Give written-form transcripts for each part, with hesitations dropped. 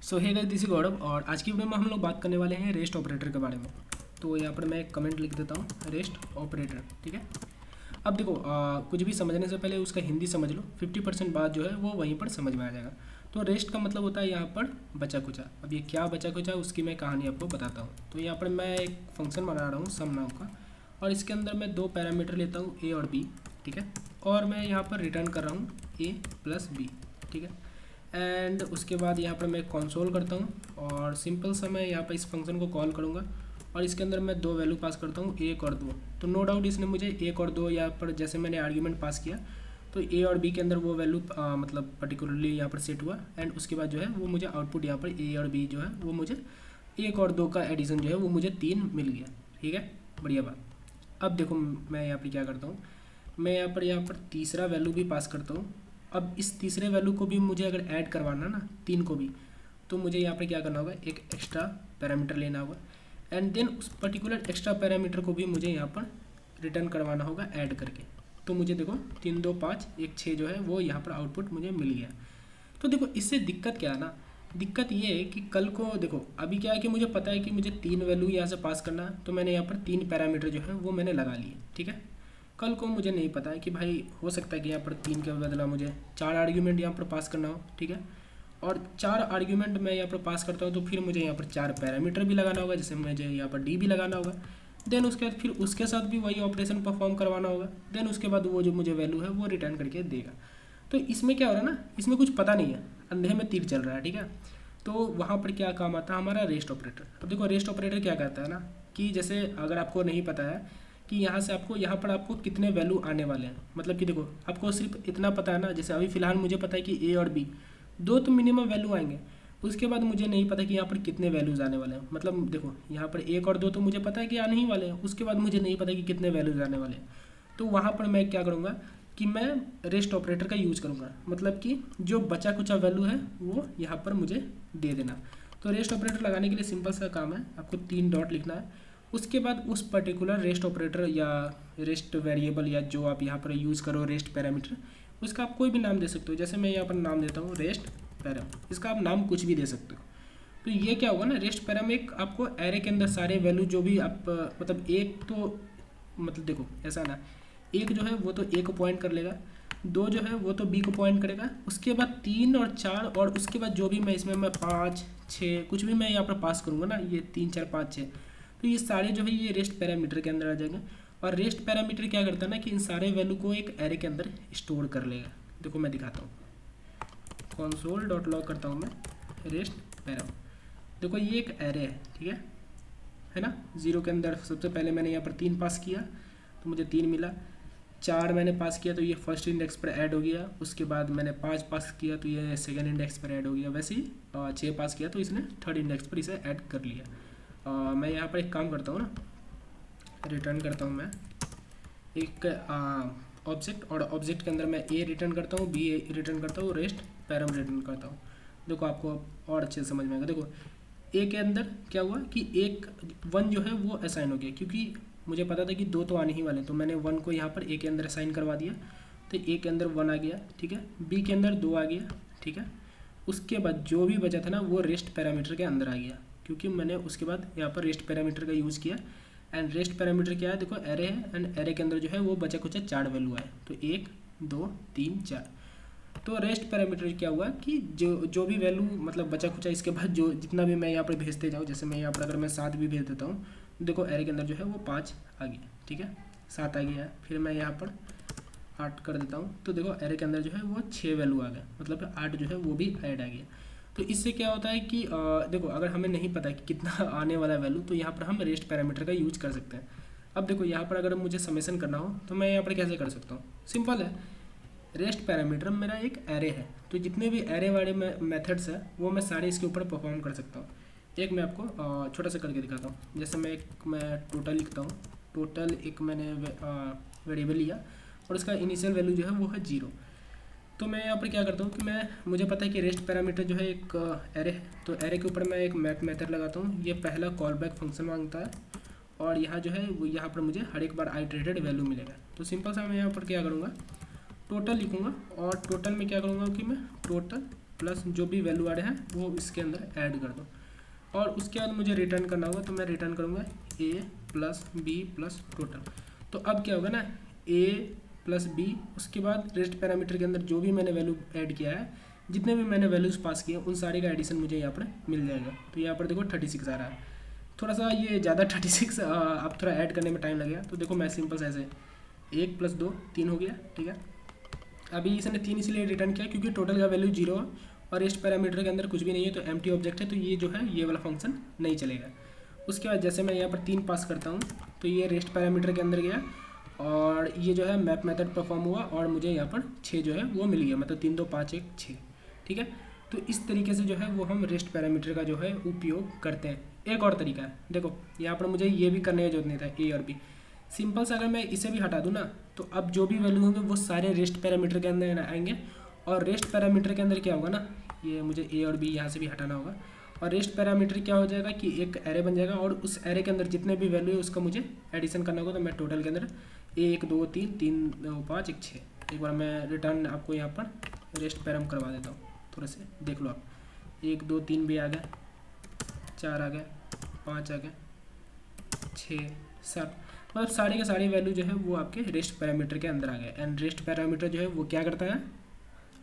So hey guys, this is Gaurav और आज की वीडियो में हम लोग बात करने वाले हैं रेस्ट ऑपरेटर के बारे में। तो यहाँ पर मैं एक कमेंट लिख देता हूँ, रेस्ट ऑपरेटर। ठीक है। अब देखो कुछ भी समझने से पहले उसका हिंदी समझ लो। 50% बात जो है वो वहीं पर समझ में आ जाएगा। तो रेस्ट का मतलब होता है यहाँ पर बचा कुचा। अब ये क्या बचा कुचा उसकी मैं कहानी आपको बताता हूँ। तो यहाँ पर मैं एक फंक्शन बना रहा हूँ सम नाम का, और इसके अंदर मैं दो पैरामीटर लेता हूँ ए और बी। ठीक है। और मैं यहाँ पर रिटर्न कर रहा हूँ ए प्लस बी। ठीक है। एंड उसके बाद यहाँ पर मैं कंसोल करता हूँ और सिंपल सा मैं यहाँ पर इस फंक्शन को कॉल करूँगा और इसके अंदर मैं दो वैल्यू पास करता हूँ, एक और दो। तो नो डाउट इसने मुझे एक और दो यहाँ पर जैसे मैंने आर्ग्यूमेंट पास किया तो ए और बी के अंदर वो वैल्यू मतलब पर्टिकुलरली यहाँ पर सेट हुआ। एंड उसके बाद जो है वो मुझे आउटपुट यहाँ पर ए और बी जो है वो मुझे एक और दो का एडिशन जो है वो मुझे 3 मिल गया। ठीक है, बढ़िया बात। अब देखो मैं यहाँ पर क्या करता हूँ, मैं यहाँ पर तीसरा वैल्यू भी पास करता हूँ। अब इस तीसरे वैल्यू को भी मुझे अगर ऐड करवाना ना 3 को भी, तो मुझे यहाँ पर क्या करना होगा, एक एक्स्ट्रा पैरामीटर लेना होगा। एंड देन उस पर्टिकुलर एक्स्ट्रा पैरामीटर को भी मुझे यहाँ पर रिटर्न करवाना होगा ऐड करके। तो मुझे देखो 3 2 5 1 6 जो है वो यहाँ पर आउटपुट मुझे मिल गया। तो देखो इससे दिक्कत क्या है ना, दिक्कत ये है कि कल को देखो अभी क्या है कि मुझे पता है कि मुझे 3 वैल्यू यहाँ से पास करना है, तो मैंने यहाँ पर 3 पैरामीटर जो है वो मैंने लगा लिए। ठीक है। कल को मुझे नहीं पता है कि भाई हो सकता है कि यहाँ पर 3 के बदला मुझे 4 आर्ग्यूमेंट यहाँ पर पास करना हो। ठीक है। और 4 आर्ग्यूमेंट मैं यहाँ पर पास करता हूँ तो फिर मुझे यहाँ पर 4 पैरामीटर भी लगाना होगा, जैसे मुझे यहाँ पर डी भी लगाना होगा। देन उसके बाद फिर उसके साथ भी वही ऑपरेशन परफॉर्म करवाना होगा। देन उसके बाद वो जो मुझे वैल्यू है वो रिटर्न करके देगा। तो इसमें क्या हो रहा है ना, इसमें कुछ पता नहीं है, अंधे में तीर चल रहा है। ठीक है। तो वहाँ पर क्या काम आता है हमारा रेस्ट ऑपरेटर। अब देखो रेस्ट ऑपरेटर क्या करता है ना, कि जैसे अगर आपको नहीं पता है कि यहाँ पर आपको कितने वैल्यू आने वाले हैं, मतलब कि देखो आपको सिर्फ इतना पता है ना, जैसे अभी फ़िलहाल मुझे पता है कि ए और बी दो तो मिनिमम वैल्यू आएंगे। उसके बाद मुझे नहीं पता कि यहाँ पर कितने वैल्यूज़ आने वाले हैं। मतलब देखो यहाँ पर एक और दो तो मुझे पता है कि आने ही वाले हैं, उसके बाद मुझे नहीं पता कि कितने वैल्यूज़ आने वाले हैं। तो वहाँ पर मैं क्या करूँगा कि मैं रेस्ट ऑपरेटर का यूज़ करूँगा, मतलब कि जो बचा कुचा वैल्यू है वो यहाँ पर मुझे दे देना। तो रेस्ट ऑपरेटर लगाने के लिए सिंपल सा काम है, आपको 3 डॉट लिखना है। उसके बाद उस पर्टिकुलर रेस्ट ऑपरेटर या रेस्ट वेरिएबल या जो आप यहाँ पर यूज़ करो रेस्ट पैरामीटर, उसका आप कोई भी नाम दे सकते हो। जैसे मैं यहाँ पर नाम देता हूँ रेस्ट पैराम, इसका आप नाम कुछ भी दे सकते हो। तो ये क्या होगा ना, रेस्ट पैराम एक आपको एरे के अंदर सारे वैल्यू जो भी आप मतलब एक तो मतलब देखो ऐसा ना, एक जो है वो तो ए को पॉइंट कर लेगा, दो जो है वो तो बी को पॉइंट करेगा, उसके बाद 3 और 4 और उसके बाद जो भी मैं इसमें मैं 5 6 कुछ भी मैं यहाँ पर पास करूँगा ना, ये 3 4 5 6, तो ये सारे जो है ये रेस्ट पैरामीटर के अंदर आ जाएंगे। और रेस्ट पैरामीटर क्या करता है ना कि इन सारे वैल्यू को एक एरे के अंदर स्टोर कर लेगा। देखो मैं दिखाता हूँ, कंसोल डॉट लॉग करता हूँ मैं रेस्ट पैराम। देखो ये एक एरे है, ठीक है ना। 0 के अंदर सबसे पहले मैंने यहाँ पर 3 पास किया तो मुझे 3 मिला, 4 मैंने पास किया तो ये फर्स्ट इंडेक्स पर ऐड हो गया, उसके बाद मैंने 5 पास किया तो ये सेकंड इंडेक्स पर ऐड हो गया, वैसे ही 6 पास किया तो इसने थर्ड इंडेक्स पर इसे ऐड कर लिया। मैं यहाँ पर एक काम करता हूँ ना, रिटर्न करता हूँ मैं एक ऑब्जेक्ट, और ऑब्जेक्ट के अंदर मैं ए रिटर्न करता हूँ, बी रिटर्न करता हूँ, रेस्ट पैराम रिटर्न करता हूँ। देखो आपको और अच्छे से समझ में आएगा। देखो ए के अंदर क्या हुआ कि 1 जो है वो असाइन हो गया, क्योंकि मुझे पता था कि 2 तो आने ही वाले, तो मैंने 1 को यहाँ पर ए के अंदर असाइन करवा दिया, तो ए के अंदर 1 आ गया। ठीक है। बी के अंदर 2 आ गया। ठीक है। उसके बाद जो भी बचा था ना वो रेस्ट पैरामीटर के अंदर आ गया, क्योंकि मैंने उसके बाद यहाँ पर रेस्ट पैरामीटर का यूज़ किया। एंड रेस्ट पैरामीटर क्या है, देखो एरे है, एंड एरे के अंदर जो है वो बचा कुछ 4 वैल्यू आए, तो 1 2 3 4। तो रेस्ट पैरामीटर क्या हुआ कि जो भी वैल्यू मतलब बचा कुचा, इसके बाद जो जितना भी मैं यहाँ पर भेजते जाऊँ, जैसे मैं यहाँ पर अगर मैं 7 भी भेज देता हूँ, देखो एरे के अंदर जो है वो 5 आ गया। ठीक है, 7 आ गया है, फिर मैं यहाँ पर 8 कर देता हूँ, तो देखो एरे के अंदर जो है वो 6 वैल्यू आ गया, मतलब 8 जो है वो भी ऐड आ गया। तो इससे क्या होता है कि देखो अगर हमें नहीं पता कि कितना आने वाला वैल्यू, तो यहाँ पर हम रेस्ट पैरामीटर का यूज कर सकते हैं। अब देखो यहाँ पर अगर मुझे समेशन करना हो तो मैं यहाँ पर कैसे कर सकता हूँ, सिंपल है। रेस्ट पैरामीटर मेरा एक एरे है, तो जितने भी एरे वाले मेथड्स हैं वो मैं सारे इसके ऊपर परफॉर्म कर सकता हूँ। एक मैं आपको छोटा सा करके दिखाता हूँ। जैसे मैं टोटल लिखता हूँ, टोटल एक मैंने वेरिएबल लिया और उसका इनिशियल वैल्यू जो है वो है 0। तो मैं यहाँ पर क्या करता हूँ कि मुझे पता है कि रेस्ट पैरामीटर जो है एक एरे है, तो एरे के ऊपर मैं एक मैप मेथड लगाता हूँ। ये पहला कॉल बैक फंक्शन मांगता है, और यहाँ जो है वो यहाँ पर मुझे हर एक बार आइटरेटेड वैल्यू मिलेगा। तो सिंपल सा मैं यहाँ पर क्या करूँगा, टोटल लिखूँगा, और टोटल में क्या करूँगा कि मैं टोटल प्लस जो भी वैल्यू ऐड है वो इसके अंदर ऐड कर दो, और उसके बाद मुझे रिटर्न करना होगा, तो मैं रिटर्न करूँगा a plus B plus total. तो अब क्या होगा ना, a प्लस बी, उसके बाद रेस्ट पैरामीटर के अंदर जो भी मैंने वैल्यू ऐड किया है, जितने भी मैंने वैल्यूज़ पास किए उन सारे का एडिशन मुझे यहाँ पर मिल जाएगा। तो यहाँ पर देखो 36 आ रहा है, थोड़ा सा ये ज़्यादा 36 अब थोड़ा ऐड करने में टाइम लगेगा। तो देखो मैं सिंपल से ऐसे 1 + 2 3 हो गया, ठीक है। अभी इसने 3 इसलिए रिटर्न किया क्योंकि टोटल का वैल्यू 0 है और रेस्ट पैरामीटर के अंदर कुछ भी नहीं है, तो एम्प्टी ऑब्जेक्ट है, तो ये जो है ये वाला फंक्शन नहीं चलेगा। उसके बाद जैसे मैं यहाँ पर 3 पास करता हूँ तो ये रेस्ट पैरामीटर के अंदर गया और ये जो है मैप मेथड परफॉर्म हुआ और मुझे यहाँ पर 6 जो है वो मिल गया, मतलब 3 2 5 1 6, ठीक है। तो इस तरीके से जो है वो हम रेस्ट पैरामीटर का जो है उपयोग करते हैं। एक और तरीका है, देखो यहाँ पर मुझे ये भी करने की जरूरत नहीं था, ए और बी सिंपल से अगर मैं इसे भी हटा दूँ ना, तो अब जो भी वैल्यू होंगे वो सारे रेस्ट पैरामीटर के अंदर आएंगे, और रेस्ट पैरामीटर के अंदर क्या होगा ना, ये मुझे ए और बी यहाँ से भी हटाना होगा, और रेस्ट पैरामीटर क्या हो जाएगा कि एक एरे बन जाएगा और उस एरे के अंदर जितने भी वैल्यू है उसका मुझे एडिशन करना होगा। तो मैं टोटल के अंदर 1 2 3 3 2 5 1 6, एक बार मैं रिटर्न आपको यहाँ पर रेस्ट पैराम करवा देता हूँ, थोड़ा से देख लो आप, 1 2 3 भी आ गया, 4 आ गया, 5 आ गया, 6 7, मतलब सारे के सारे वैल्यू जो है वो आपके रेस्ट पैरामीटर के अंदर आ गए। एंड रेस्ट पैरामीटर जो है वो क्या करता है,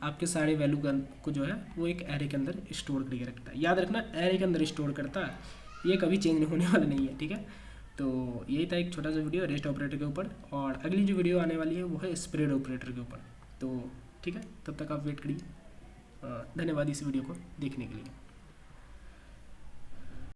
आपके सारे वैल्यू को जो है वो एक एरे के अंदर स्टोर करके रखता है। याद रखना एरे के अंदर स्टोर करता है, ये कभी चेंज होने वाला नहीं है, ठीक है। तो यही था एक छोटा सा वीडियो रेस्ट ऑपरेटर के ऊपर, और अगली जो वीडियो आने वाली है वो है स्प्रेड ऑपरेटर के ऊपर। तो ठीक है, तब तक आप वेट करिए। धन्यवाद इस वीडियो को देखने के लिए।